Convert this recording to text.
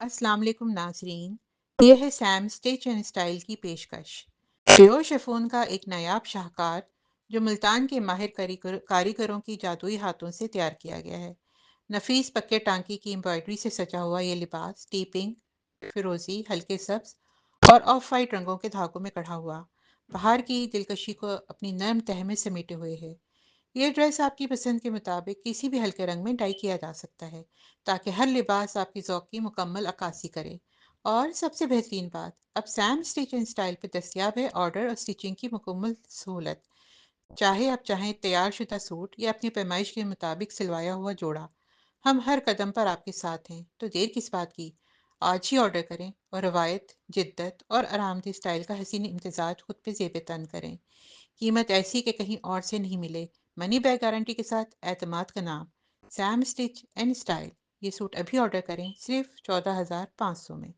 अस्सलाम वालेकुम नाजरीन। ये है सैम स्टिच एंड स्टाइल की पेशकश। प्योर शिफॉन का एक नायाब शाहकार जो मुल्तान के माहिर कारीगरों की जादुई हाथों से तैयार किया गया है। नफीस पक्के टांकी की एम्ब्रॉयडरी से सजा हुआ ये लिबास टीपिंग फिरोजी, हल्के सब्ज और ऑफ वाइट रंगों के धागों में कढ़ा हुआ बाहर की दिलकशी को अपनी नर्म तह में समेटे हुए है। ये ड्रेस आपकी पसंद के मुताबिक किसी भी हल्के रंग में डाई किया जा सकता है ताकि हर लिबास आपकी ज़ौक़ की मुकम्मल अक्कासी करे। और सबसे बेहतरीन बात, अब सैम स्टिच एंड स्टाइल पे दस्तियाब है ऑर्डर और स्टिचिंग की मुकम्मल सहूलत। चाहे आप चाहें तैयार शुदा सूट या अपनी पैमाइश के मुताबिक सिलवाया हुआ जोड़ा, हम हर कदम पर आपके साथ हैं। तो देर किस बात की, आज ही ऑर्डर करें और रवायत, जिद्दत और आरामदेह स्टाइल का हसीन इम्तजाज खुद पे ज़ेब तन करें। कीमत ऐसी कि कहीं और से नहीं मिले, मनी बैक गारंटी के साथ, एतमाद का नाम, सैम स्टिच एंड स्टाइल। ये सूट अभी ऑर्डर करें सिर्फ 14,500 में।